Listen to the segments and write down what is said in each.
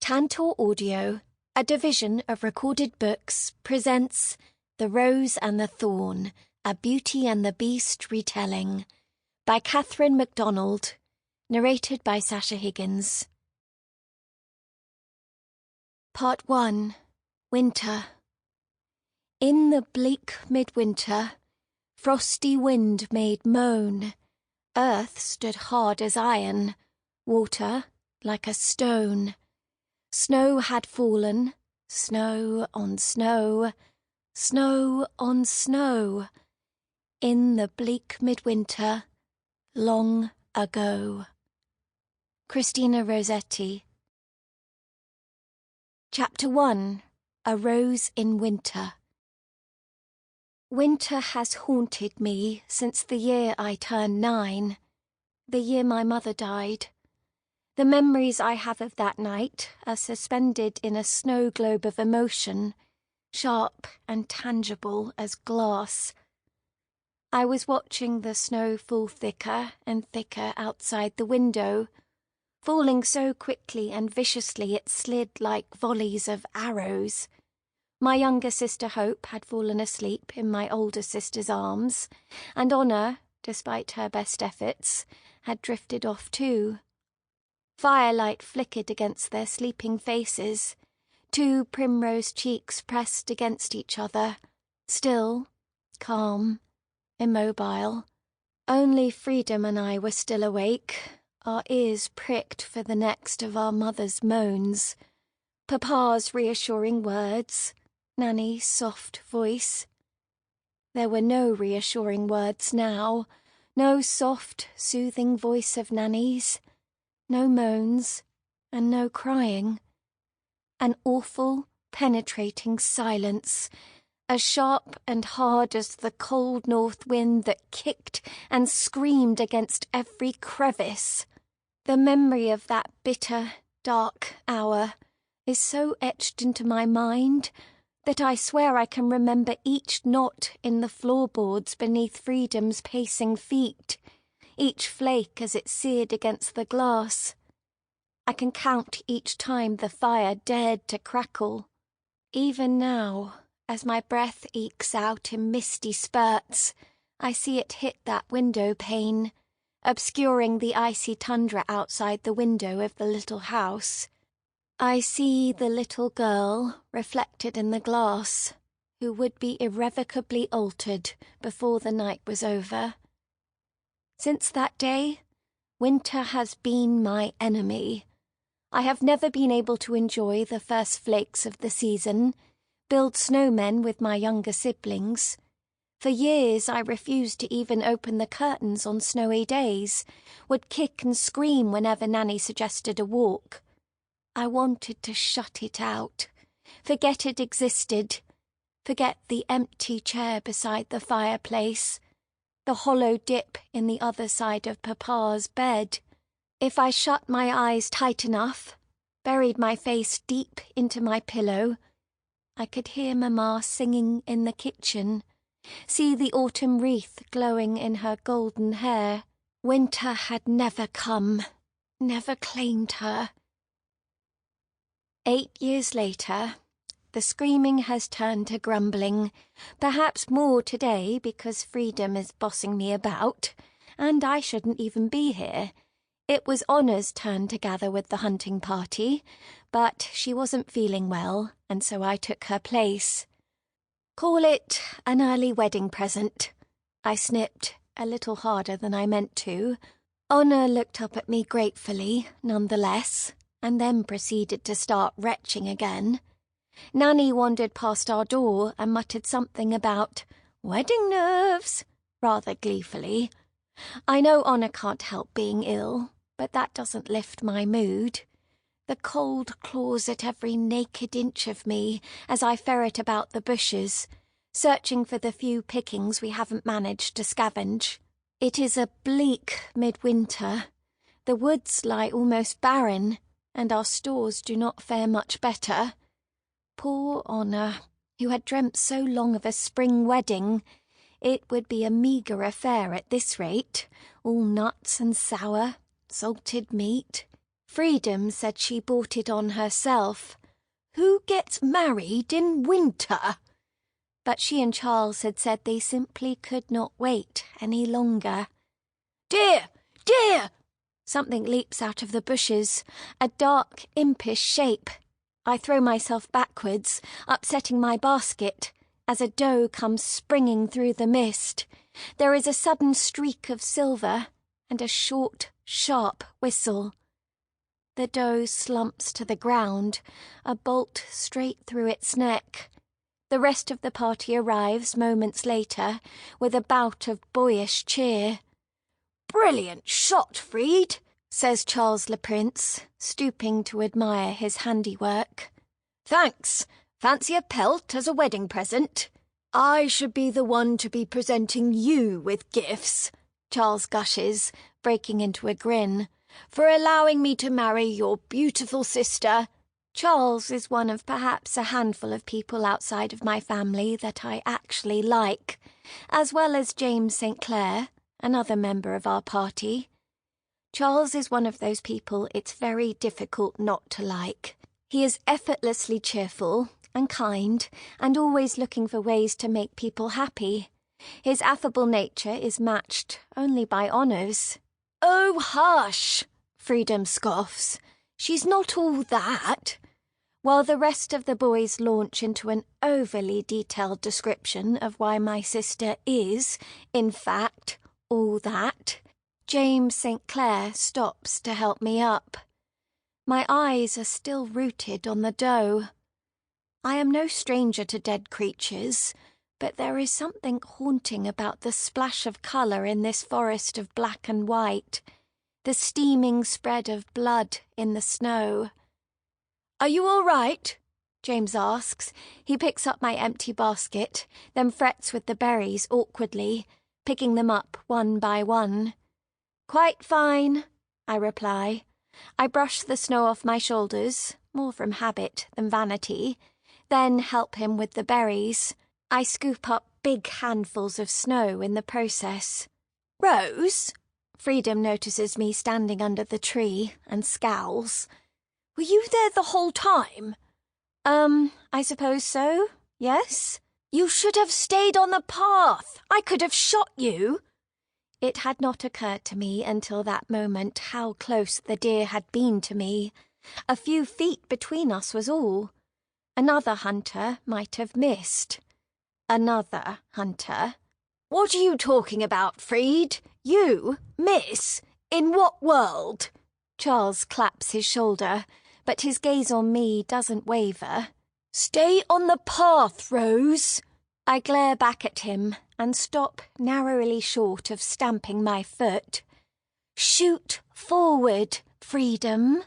Tantor Audio, a division of Recorded Books, presents The Rose and the Thorn, A Beauty and the Beast Retelling, by Katherine Macdonald, narrated by Sasha Higgins. Part 1. Winter. In the bleak midwinter, frosty wind made moan, earth stood hard as iron, water like a stone. Snow had fallen, snow on snow, snow on snow, in the bleak midwinter, long ago. Christina Rossetti. Chapter 1. A Rose in Winter. Winter has haunted me since the year I turned 9, the year my mother died. The memories I have of that night are suspended in a snow globe of emotion, sharp and tangible as glass. I was watching the snow fall thicker and thicker outside the window, falling so quickly and viciously it slid like volleys of arrows. My younger sister Hope had fallen asleep in my older sister's arms, and Honor, despite her best efforts, had drifted off too. Firelight flickered against their sleeping faces, 2 primrose cheeks pressed against each other, still, calm, immobile. Only Freedom and I were still awake, our ears pricked for the next of our mother's moans, Papa's reassuring words, Nanny's soft voice. There were no reassuring words now, no soft, soothing voice of Nanny's. No moans, and no crying. An awful, penetrating silence, as sharp and hard as the cold north wind that kicked and screamed against every crevice. The memory of that bitter, dark hour is so etched into my mind that I swear I can remember each knot in the floorboards beneath Freedom's pacing feet, each flake as it seared against the glass. I can count each time the fire dared to crackle. Even now, as my breath ekes out in misty spurts, I see it hit that window pane, obscuring the icy tundra outside the window of the little house. I see the little girl reflected in the glass, who would be irrevocably altered before the night was over. Since that day, winter has been my enemy. I have never been able to enjoy the first flakes of the season, build snowmen with my younger siblings. For years I refused to even open the curtains on snowy days, would kick and scream whenever Nanny suggested a walk. I wanted to shut it out, forget it existed, forget the empty chair beside the fireplace, the hollow dip in the other side of Papa's bed. If I shut my eyes tight enough, buried my face deep into my pillow, I could hear Mamma singing in the kitchen, see the autumn wreath glowing in her golden hair. Winter had never come, never claimed her. 8 years later, the screaming has turned to grumbling, perhaps more today because Freedom is bossing me about, and I shouldn't even be here. It was Honor's turn to gather with the hunting party, but she wasn't feeling well, and so I took her place. Call it an early wedding present, I snipped, a little harder than I meant to. Honor looked up at me gratefully, nonetheless, and then proceeded to start retching again. Nanny wandered past our door and muttered something about wedding nerves, rather gleefully. I know Honor can't help being ill, but that doesn't lift my mood. The cold claws at every naked inch of me as I ferret about the bushes, searching for the few pickings we haven't managed to scavenge. It is a bleak midwinter. The woods lie almost barren, and our stores do not fare much better. Poor Honor, who had dreamt so long of a spring wedding. It would be a meagre affair at this rate, all nuts and sour, salted meat. Freedom said she bought it on herself. Who gets married in winter? But she and Charles had said they simply could not wait any longer. Dear! Dear! Something leaps out of the bushes, a dark, impish shape. I throw myself backwards, upsetting my basket, as a doe comes springing through the mist. There is a sudden streak of silver, and a short, sharp whistle. The doe slumps to the ground, a bolt straight through its neck. The rest of the party arrives moments later, with a bout of boyish cheer. "Brilliant shot, Freed," says Charles Le Prince, stooping to admire his handiwork. "Thanks. Fancy a pelt as a wedding present?" "I should be the one to be presenting you with gifts," Charles gushes, breaking into a grin, "for allowing me to marry your beautiful sister." Charles is one of perhaps a handful of people outside of my family that I actually like, as well as James St. Clair, another member of our party. Charles is one of those people it's very difficult not to like. He is effortlessly cheerful and kind, and always looking for ways to make people happy. His affable nature is matched only by honours. "Oh, hush!" Freedom scoffs. "She's not all that," while the rest of the boys launch into an overly detailed description of why my sister is, in fact, all that. James St. Clair stops to help me up. My eyes are still rooted on the doe. I am no stranger to dead creatures, but there is something haunting about the splash of colour in this forest of black and white, the steaming spread of blood in the snow. "Are you all right?" James asks. He picks up my empty basket, then frets with the berries awkwardly, picking them up one by one. "Quite fine," I reply. I brush the snow off my shoulders, more from habit than vanity, then help him with the berries. I scoop up big handfuls of snow in the process. "Rose?" Freedom notices me standing under the tree and scowls. "Were you there the whole time?" I suppose so, yes." "You should have stayed on the path. I could have shot you." It had not occurred to me until that moment how close the deer had been to me. A few feet between us was all. Another hunter might have missed. Another hunter. "What are you talking about, Freed? You? Miss? In what world?" Charles claps his shoulder, but his gaze on me doesn't waver. "Stay on the path, Rose." I glare back at him and stop narrowly short of stamping my foot. "Shoot forward, Freedom."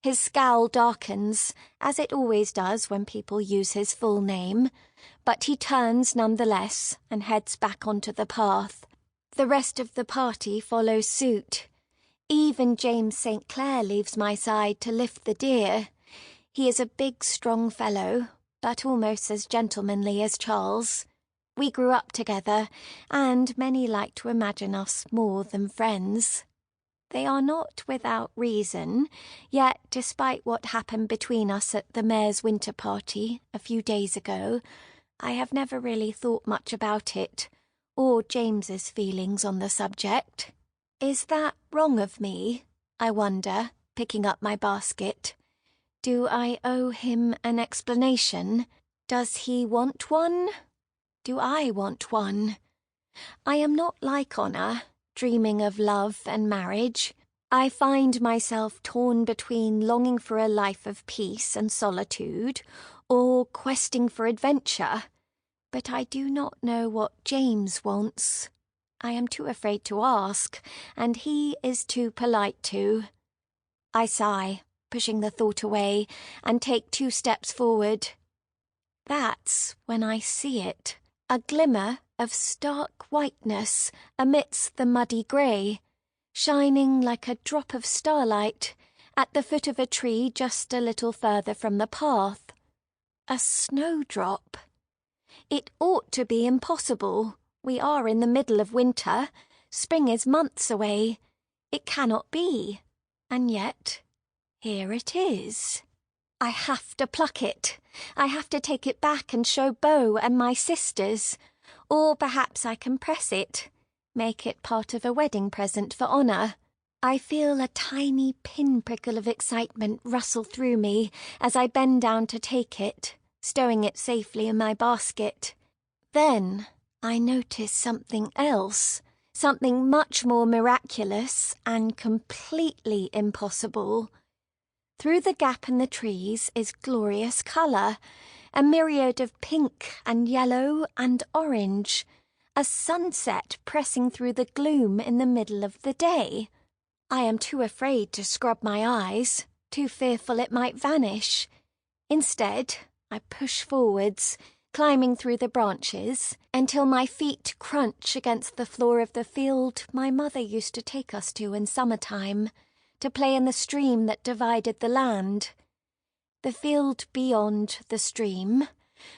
His scowl darkens, as it always does when people use his full name, but he turns nonetheless and heads back onto the path. The rest of the party follows suit. Even James St. Clair leaves my side to lift the deer. He is a big, strong fellow, but almost as gentlemanly as Charles. We grew up together, and many like to imagine us more than friends. They are not without reason, yet despite what happened between us at the mayor's winter party a few days ago, I have never really thought much about it, or James's feelings on the subject. Is that wrong of me? I wonder, picking up my basket. Do I owe him an explanation? Does he want one? Do I want one? I am not like Honor, dreaming of love and marriage. I find myself torn between longing for a life of peace and solitude, or questing for adventure. But I do not know what James wants. I am too afraid to ask, and he is too polite to. I sigh, pushing the thought away, and take 2 steps forward. That's when I see it, a glimmer of stark whiteness amidst the muddy grey, shining like a drop of starlight at the foot of a tree just a little further from the path. A snowdrop. It ought to be impossible. We are in the middle of winter. Spring is months away. It cannot be. And yet here it is. I have to pluck it. I have to take it back and show Beau and my sisters. Or perhaps I can press it, make it part of a wedding present for honour. I feel a tiny pinprickle of excitement rustle through me as I bend down to take it, stowing it safely in my basket. Then I notice something else, something much more miraculous and completely impossible. Through the gap in the trees is glorious colour, a myriad of pink and yellow and orange, a sunset pressing through the gloom in the middle of the day. I am too afraid to scrub my eyes, too fearful it might vanish. Instead, I push forwards, climbing through the branches, until my feet crunch against the floor of the field my mother used to take us to in summertime, to play in the stream that divided the land. The field beyond the stream,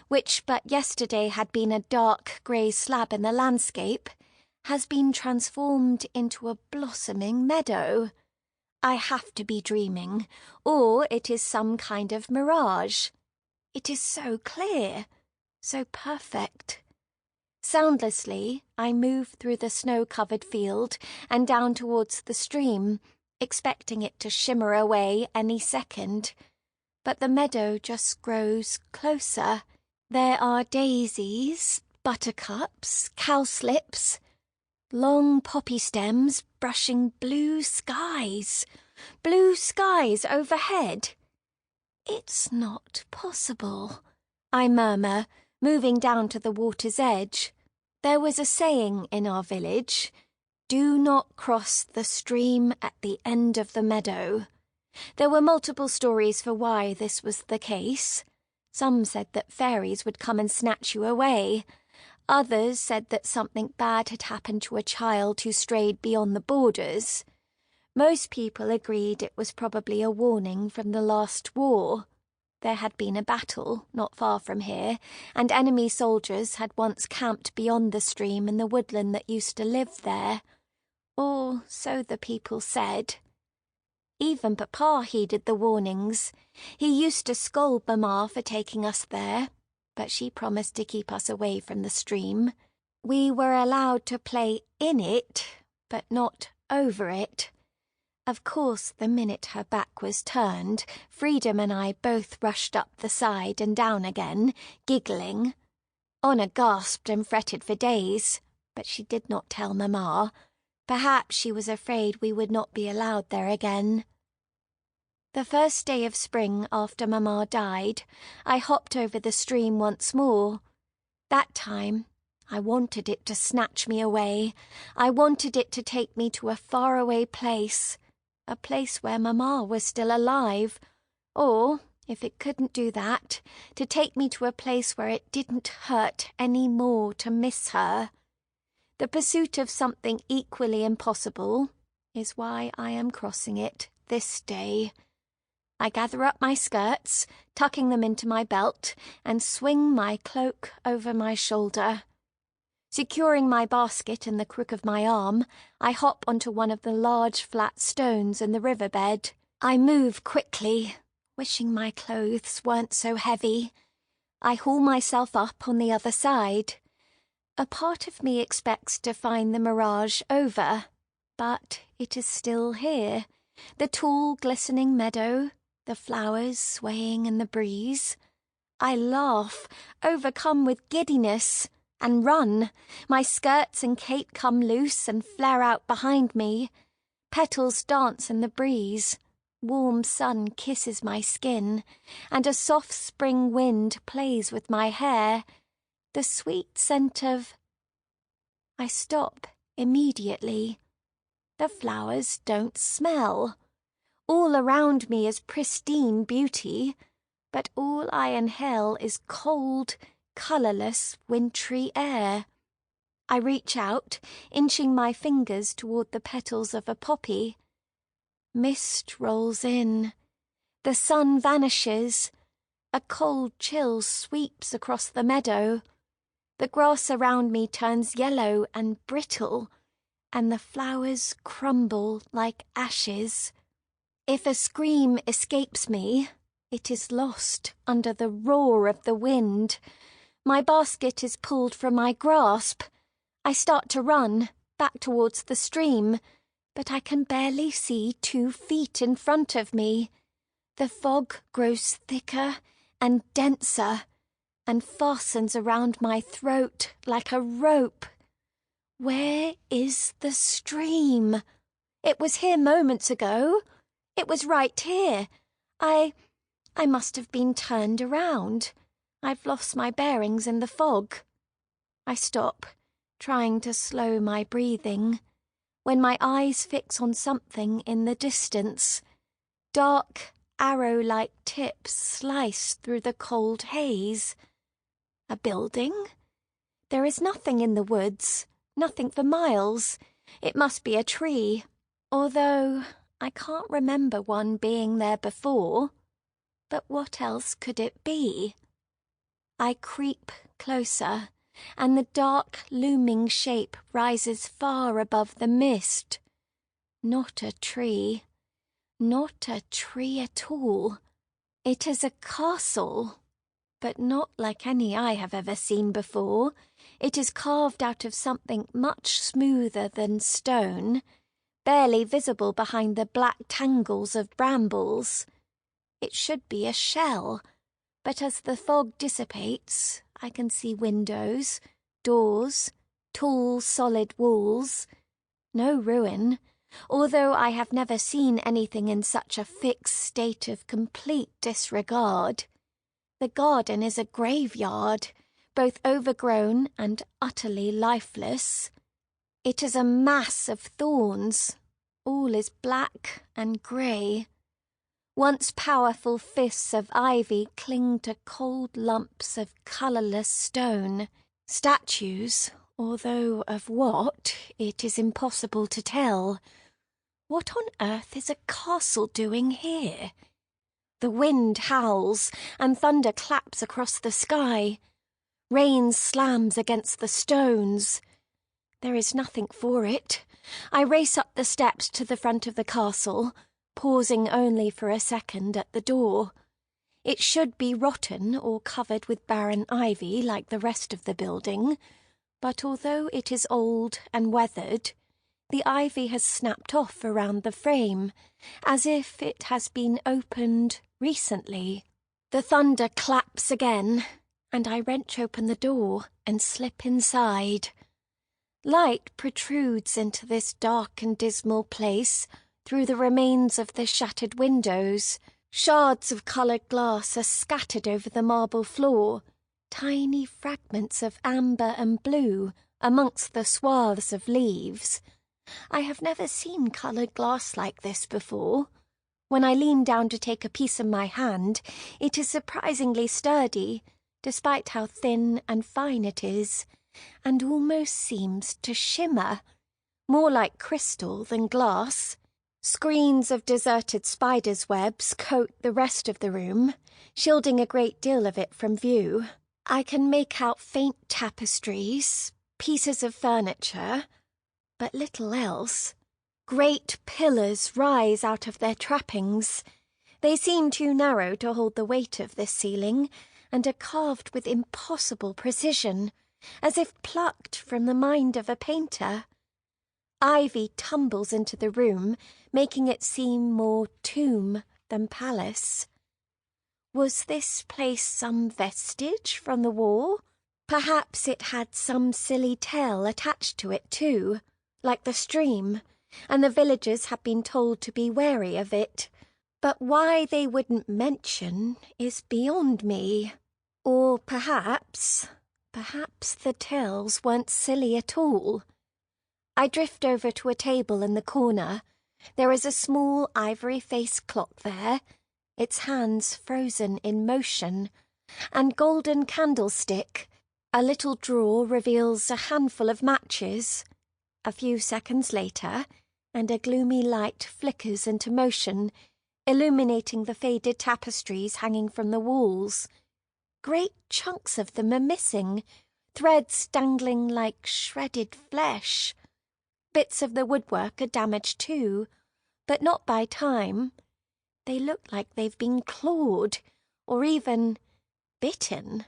which but yesterday had been a dark grey slab in the landscape, has been transformed into a blossoming meadow. I have to be dreaming, or it is some kind of mirage. It is so clear, so perfect. Soundlessly, I move through the snow-covered field and down towards the stream, expecting it to shimmer away any second. But the meadow just grows closer. There are daisies, buttercups, cowslips, long poppy stems brushing blue skies overhead. It's not possible, I murmur, moving down to the water's edge. There was a saying in our village, "Do not cross the stream at the end of the meadow." There were multiple stories for why this was the case. Some said that fairies would come and snatch you away. Others said that something bad had happened to a child who strayed beyond the borders. Most people agreed it was probably a warning from the last war. There had been a battle not far from here, and enemy soldiers had once camped beyond the stream in the woodland that used to live there. Or so the people said. Even Papa heeded the warnings. He used to scold Mamma for taking us there, but she promised to keep us away from the stream. We were allowed to play in it, but not over it. Of course, the minute her back was turned, Freedom and I both rushed up the side and down again, giggling. Honor gasped and fretted for days, but she did not tell Mamma. Perhaps she was afraid we would not be allowed there again. The first day of spring after Mamma died, I hopped over the stream once more. That time, I wanted it to snatch me away. I wanted it to take me to a faraway place, a place where Mamma was still alive, or, if it couldn't do that, to take me to a place where it didn't hurt any more to miss her. The pursuit of something equally impossible is why I am crossing it this day. I gather up my skirts, tucking them into my belt, and swing my cloak over my shoulder. Securing my basket in the crook of my arm, I hop onto one of the large flat stones in the riverbed. I move quickly, wishing my clothes weren't so heavy. I haul myself up on the other side. A part of me expects to find the mirage over, but it is still here. The tall, glistening meadow, the flowers swaying in the breeze. I laugh, overcome with giddiness, and run. My skirts and cape come loose and flare out behind me. Petals dance in the breeze. Warm sun kisses my skin, and a soft spring wind plays with my hair. The sweet scent of... I stop immediately. The flowers don't smell. All around me is pristine beauty, but all I inhale is cold, colourless, wintry air. I reach out, inching my fingers toward the petals of a poppy. Mist rolls in. The sun vanishes. A cold chill sweeps across the meadow. The grass around me turns yellow and brittle, and the flowers crumble like ashes. If a scream escapes me, it is lost under the roar of the wind. My basket is pulled from my grasp. I start to run, back towards the stream, but I can barely see 2 feet in front of me. The fog grows thicker and denser, and fastens around my throat like a rope. Where is the stream? It was here moments ago. It was right here. I must have been turned around. I've lost my bearings in the fog. I stop, trying to slow my breathing, when my eyes fix on something in the distance. Dark, arrow-like tips slice through the cold haze. A building? There is nothing in the woods, nothing for miles. It must be a tree, although I can't remember one being there before. But what else could it be? I creep closer, and the dark, looming shape rises far above the mist. Not a tree. Not a tree at all. It is a castle, but not like any I have ever seen before. It is carved out of something much smoother than stone, barely visible behind the black tangles of brambles. It should be a shell, but as the fog dissipates, I can see windows, doors, tall, solid walls. No ruin, although I have never seen anything in such a fixed state of complete disregard. The garden is a graveyard, both overgrown and utterly lifeless. It is a mass of thorns. All is black and grey. Once powerful fists of ivy cling to cold lumps of colourless stone. Statues, although of what, it is impossible to tell. What on earth is a castle doing here? The wind howls, and thunder claps across the sky. Rain slams against the stones. There is nothing for it. I race up the steps to the front of the castle, pausing only for a second at the door. It should be rotten or covered with barren ivy like the rest of the building, but although it is old and weathered, the ivy has snapped off around the frame, as if it has been opened recently. The thunder claps again, and I wrench open the door and slip inside. Light protrudes into this dark and dismal place through the remains of the shattered windows. Shards of coloured glass are scattered over the marble floor, tiny fragments of amber and blue amongst the swaths of leaves. I have never seen coloured glass like this before. When I lean down to take a piece in my hand, it is surprisingly sturdy, despite how thin and fine it is, and almost seems to shimmer, more like crystal than glass. Screens of deserted spiders' webs coat the rest of the room, shielding a great deal of it from view. I can make out faint tapestries, pieces of furniture, but little else. Great pillars rise out of their trappings. They seem too narrow to hold the weight of this ceiling, and are carved with impossible precision, as if plucked from the mind of a painter. Ivy tumbles into the room, making it seem more tomb than palace. Was this place some vestige from the war? Perhaps it had some silly tale attached to it too, like the stream, and the villagers had been told to be wary of it. But why they wouldn't mention is beyond me. Or perhaps the tales weren't silly at all. I drift over to a table in the corner. There is a small ivory-faced clock there, its hands frozen in motion, and golden candlestick. A little drawer reveals a handful of matches. A few seconds later, and a gloomy light flickers into motion, illuminating the faded tapestries hanging from the walls. Great chunks of them are missing, threads dangling like shredded flesh. Bits of the woodwork are damaged too, but not by time. They look like they've been clawed, or even bitten.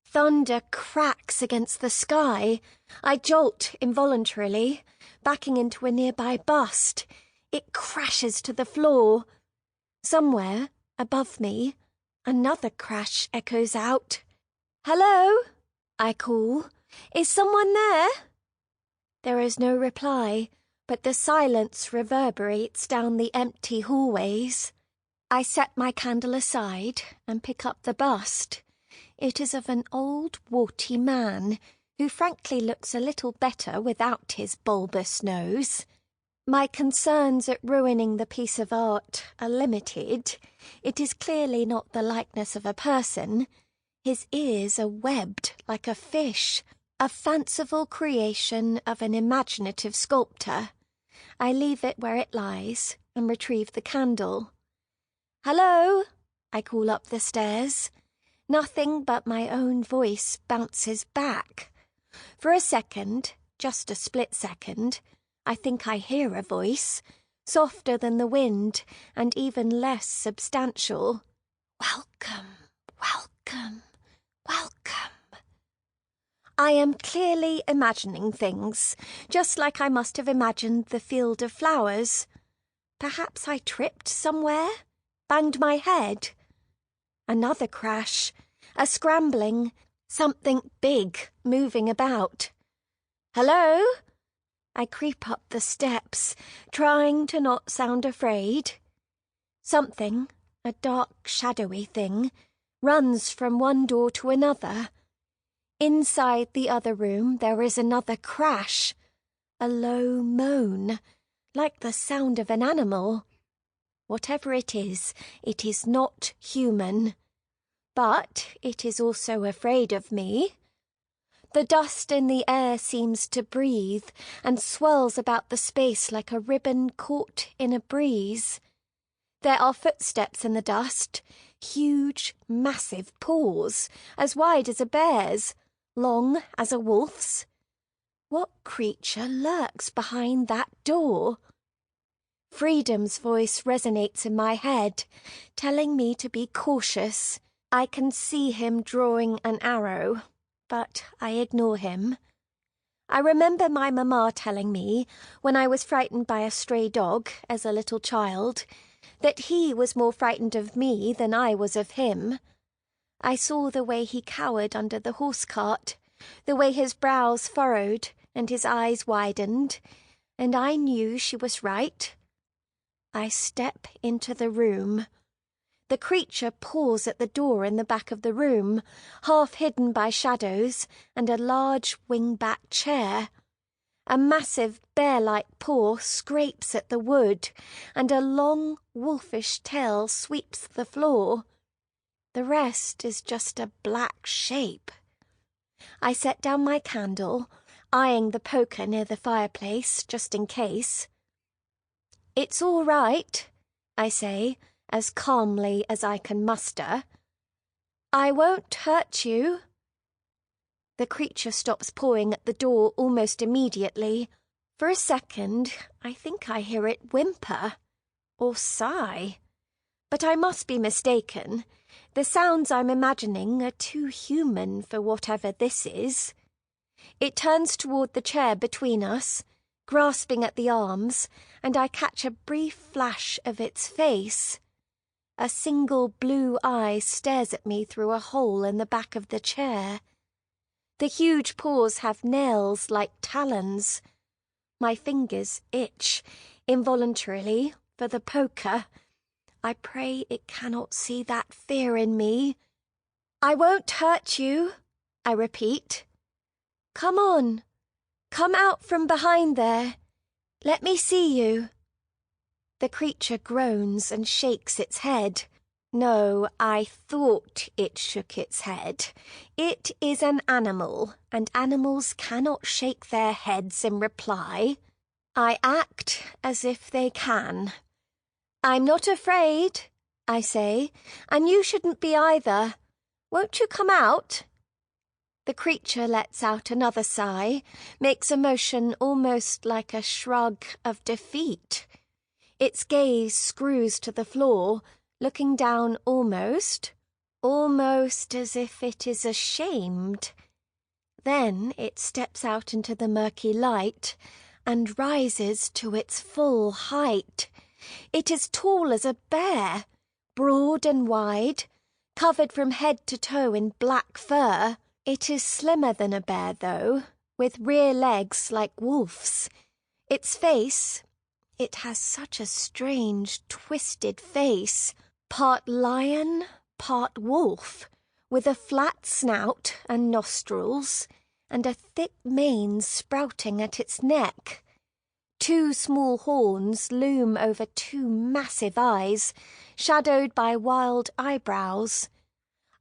Thunder cracks against the sky. I jolt involuntarily, backing into a nearby bust. It crashes to the floor. Somewhere, above me, another crash echoes out. "Hello?" I call. "Is someone there?" There is no reply, but the silence reverberates down the empty hallways. I set my candle aside and pick up the bust. It is of an old, warty man, who frankly looks a little better without his bulbous nose. My concerns at ruining the piece of art are limited. It is clearly not the likeness of a person. His ears are webbed like a fish, a fanciful creation of an imaginative sculptor. I leave it where it lies and retrieve the candle. "Hello?" I call up the stairs. Nothing but my own voice bounces back. For a second, just a split second, I think I hear a voice, softer than the wind and even less substantial. "Welcome, welcome, welcome." I am clearly imagining things, just like I must have imagined the field of flowers. Perhaps I tripped somewhere, banged my head. Another crash, a scrambling, something big moving about. "Hello?" I creep up the steps, trying to not sound afraid. Something, a dark, shadowy thing, runs from one door to another. Inside the other room there is another crash, a low moan, like the sound of an animal. Whatever it is not human. But it is also afraid of me. The dust in the air seems to breathe and swirls about the space like a ribbon caught in a breeze. There are footsteps in the dust, huge, massive paws, as wide as a bear's, long as a wolf's. What creature lurks behind that door? Freedom's voice resonates in my head, telling me to be cautious. I can see him drawing an arrow, but I ignore him. I remember my mamma telling me, when I was frightened by a stray dog as a little child, that he was more frightened of me than I was of him. I saw the way he cowered under the horse-cart, the way his brows furrowed and his eyes widened, and I knew she was right. I step into the room. The creature paws at the door in the back of the room, half hidden by shadows and a large wing-back chair. A massive bear-like paw scrapes at the wood, and a long, wolfish tail sweeps the floor. The rest is just a black shape. I set down my candle, eyeing the poker near the fireplace, just in case. "It's all right," I say, as calmly as I can muster. "I won't hurt you." The creature stops pawing at the door almost immediately. For a second, I think I hear it whimper, or sigh. But I must be mistaken. The sounds I'm imagining are too human for whatever this is. It turns toward the chair between us, grasping at the arms, and I catch a brief flash of its face. A single blue eye stares at me through a hole in the back of the chair. The huge paws have nails like talons. My fingers itch, involuntarily, for the poker. I pray it cannot see that fear in me. "I won't hurt you," I repeat. "Come on. Come out from behind there. Let me see you." The creature groans and shakes its head. No, I thought it shook its head. It is an animal, and animals cannot shake their heads in reply. I act as if they can. "I'm not afraid," I say, "and you shouldn't be either. Won't you come out?" The creature lets out another sigh, makes a motion almost like a shrug of defeat. Its gaze screws to the floor, looking down almost as if it is ashamed. Then it steps out into the murky light and rises to its full height. It is tall as a bear, broad and wide, covered from head to toe in black fur. It is slimmer than a bear, though, with rear legs like wolf's. Its face, it has such a strange, twisted face, part lion, part wolf, with a flat snout and nostrils, and a thick mane sprouting at its neck. 2 small horns loom over 2 massive eyes, shadowed by wild eyebrows.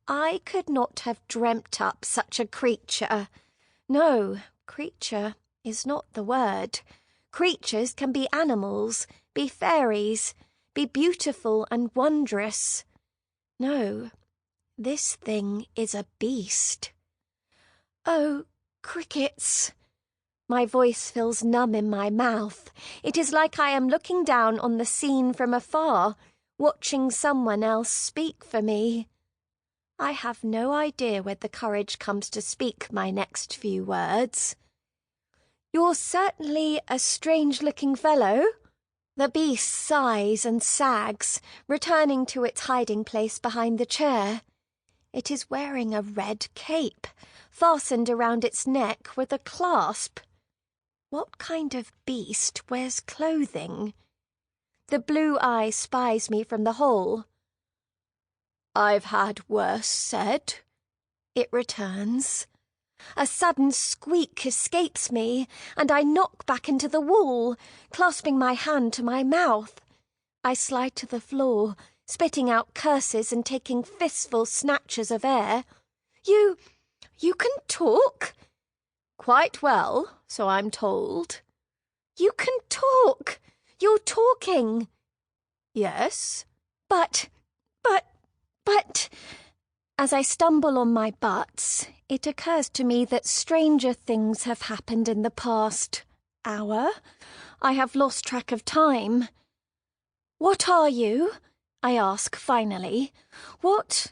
I could not have dreamt up such a creature. No, creature is not the word. Creatures can be animals, be fairies, be beautiful and wondrous. No, this thing is a beast. Oh, crickets! My voice feels numb in my mouth. It is like I am looking down on the scene from afar, watching someone else speak for me. I have no idea where the courage comes to speak my next few words. You're certainly a strange-looking fellow. The beast sighs and sags, returning to its hiding place behind the chair. It is wearing a red cape, fastened around its neck with a clasp. What kind of beast wears clothing? The blue eye spies me from the hole. I've had worse said, it returns. A sudden squeak escapes me, and I knock back into the wall, clasping my hand to my mouth. I slide to the floor, spitting out curses and taking fistful snatches of air. You can talk? Quite well, so I'm told. You can talk! You're talking! Yes. But... As I stumble on my butts, it occurs to me that stranger things have happened in the past hour. I have lost track of time. What are you? I ask finally. What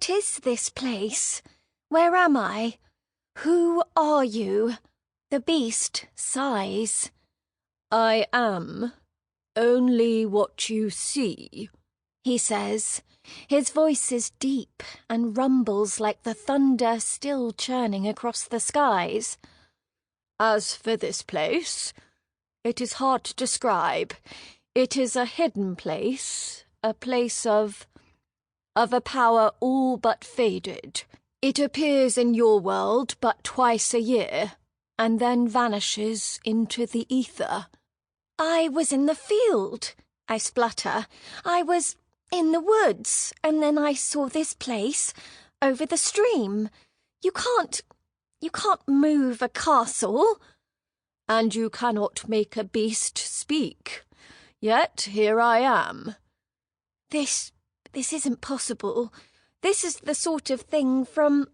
is this place? Where am I? Who are you? The beast sighs. I am only what you see, he says. His voice is deep and rumbles like the thunder still churning across the skies. As for this place, it is hard to describe. It is a hidden place, a place of a power all but faded. It appears in your world but twice a year, and then vanishes into the ether. I was in the field, I splutter. I was in the woods, and then I saw this place, over the stream. You can't move a castle. And you cannot make a beast speak. Yet here I am. This isn't possible. This is the sort of thing from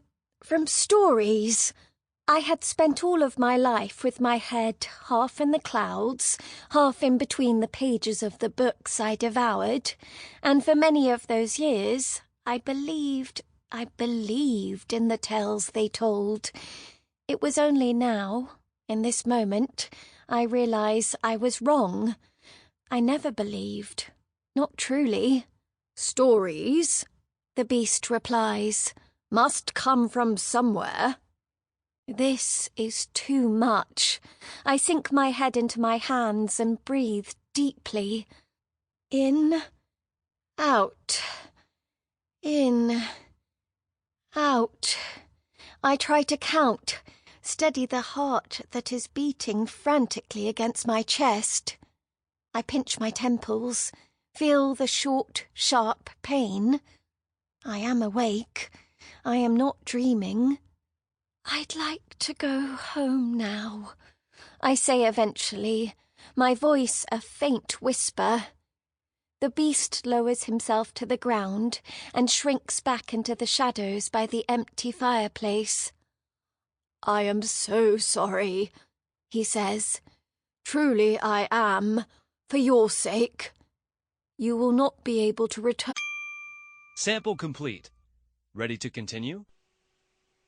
stories. I had spent all of my life with my head half in the clouds, half in between the pages of the books I devoured, and for many of those years I believed in the tales they told. It was only now, in this moment, I realize I was wrong. I never believed. Not truly. Stories, the beast replies, must come from somewhere. This is too much. I sink my head into my hands and breathe deeply. In, out. In, out. I try to count, steady the heart that is beating frantically against my chest. I pinch my temples, feel the short, sharp pain. I am awake. I am not dreaming. I'd like to go home now, I say eventually, my voice a faint whisper. The beast lowers himself to the ground and shrinks back into the shadows by the empty fireplace. I am so sorry, he says. Truly I am. For your sake. You will not be able to return. Sample complete. Ready to continue?